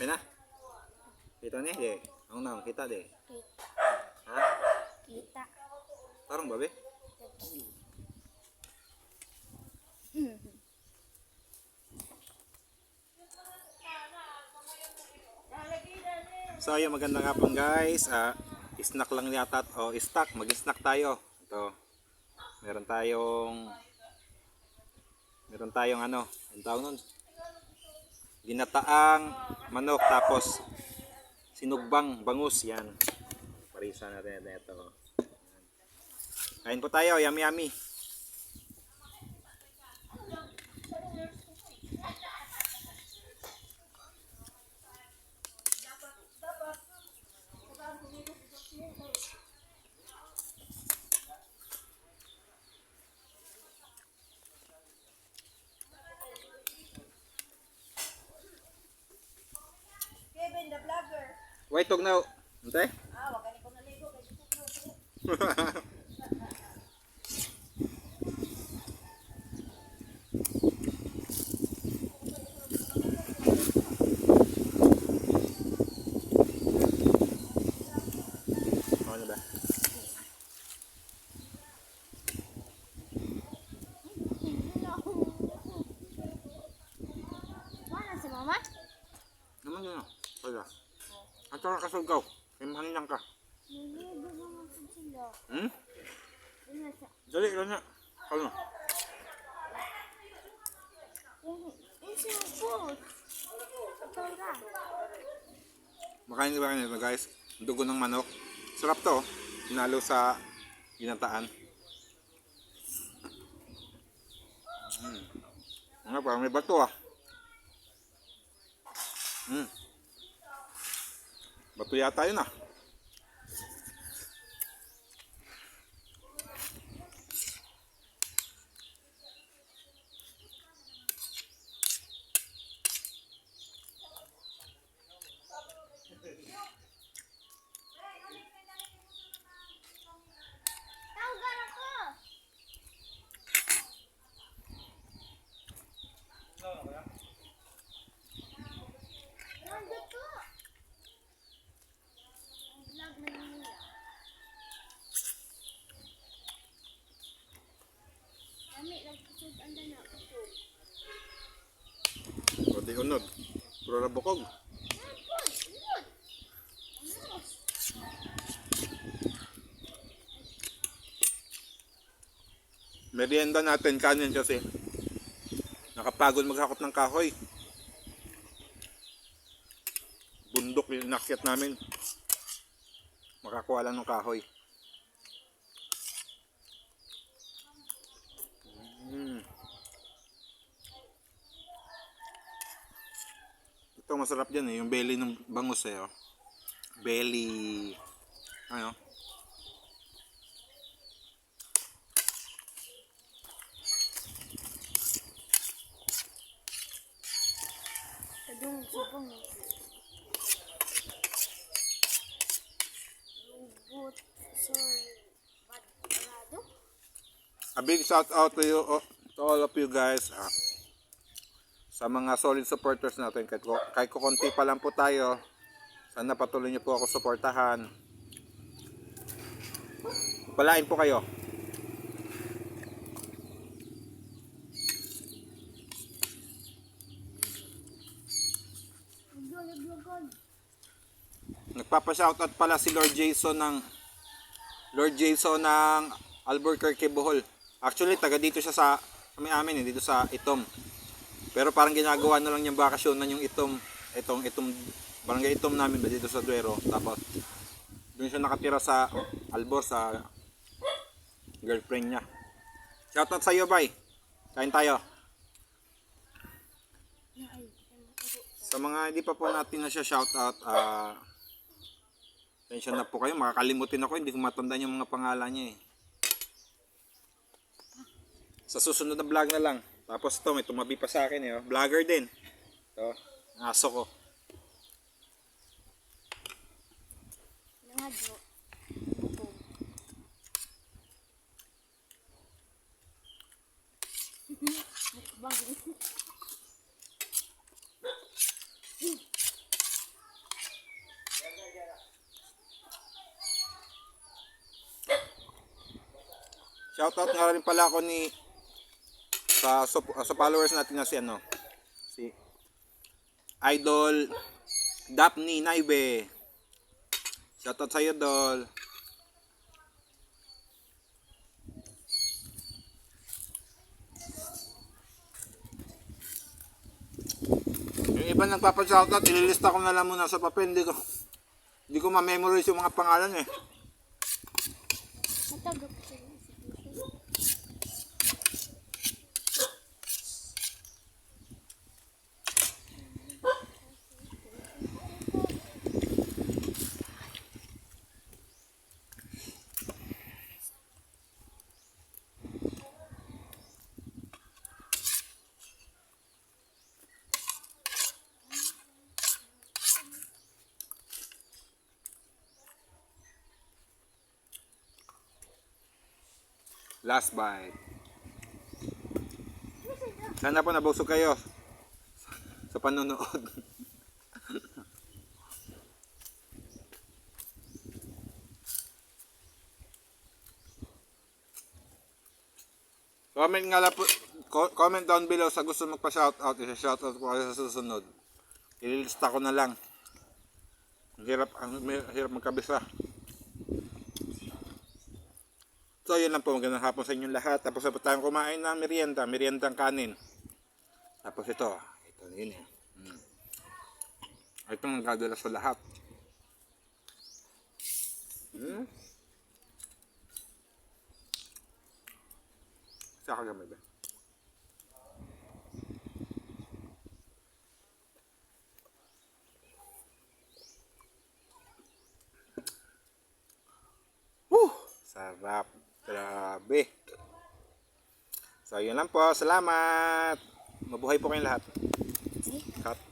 Okay na? Kita nih deh. Ang naon kita deh. Kita. Ha? Kita. Tarong babe? So ayun, magandang hapon guys. Snack lang yata o stock, mag-snack tayo. Ito. Meron tayong ano, ang tawag nun? Ginataang manok tapos sinugbang bangus yan. Parisa natin ito. Kain po tayo, yummy yummy. Kevin the vlogger. Wait, tog na. Ante? Wag ka ko naligo kay YouTube. Ano ba? Mana si Mama? Naman yun. Wala. At saka kasuggaw. Imhanin lang ka. Naligo naman sila. Hmm? Ina sa. Dali ka na. Ano? It's your food. Ito ra. Makain ba kanito guys? Dugo ng manok. Sarap to. Hinalo sa ginataan. Ano parang may bato ah. Bato yata yun ah. Tawagan ako. Nandito to. Ang vlog na nila. Kami nagkusog anda na kusog. Pwede unod. Puro na bukog. Good. Merienda natin kanin kasi nakapagod maghakot ng kahoy. Bundok yung inakyat namin. Makakuha lang ng kahoy. Ito masarap dyan eh, yung belly ng bangus eh. Oh. Belly. Ano? Kadung subong. Robot. Sorry. Bad arado. A big shout out to you, to all of you guys. Sa mga solid supporters natin, kahit kukunti pa lang po tayo, sana patuloy niyo po ako suportahan. Palain po kayo. Nagpapa-shoutout pala si Lord Jason ng Albuquerque, Bohol. Actually, taga dito siya sa kami amin dito sa Itom. Pero parang ginagawa na lang niyang bakasyonan yung Itom, barangay Itom namin dito sa Duero. Tapos doon siya nakatira sa Albor sa girlfriend niya. Shoutout sa iyo, bye. Kain tayo. Sa mga hindi pa po natin na siya shoutout, atensyon na po kayo, makakalimutin ako, hindi ko matandaan yung mga pangalan niya eh. Sa susunod na vlog na lang. Tapos ito, may tumabi pa sa akin eh, oh. Vlogger din. Ito, aso ko. Nangadyo. Mukbang. Shoutout nga rin pala ako sa followers natin na si Idol Daphne Naibe. Shoutout sa iyo, Dol. Yung iba nagpapa-shoutout, ililista ko na lang muna sa papel. Hindi ko ma-memorize yung mga pangalan eh. Matagap siya ng execution. Last bite. Sana po nabusog kayo sa panonood. Comment nga lang po, comment down below sa gusto magpa-shoutout. Isa-shoutout ko kayo sa susunod. Ililista ko na lang. Ang hirap magkabisa. So yun lang po, magandang hapon sa inyong lahat. Tapos na po tayong kumain ng meriendang kanin. Tapos ito yun eh. Ito ang nagkadala sa lahat. Saka gamay ba? Sarap. Grabe. So, yun lang po. Salamat. Mabuhay po kayong lahat. Cut.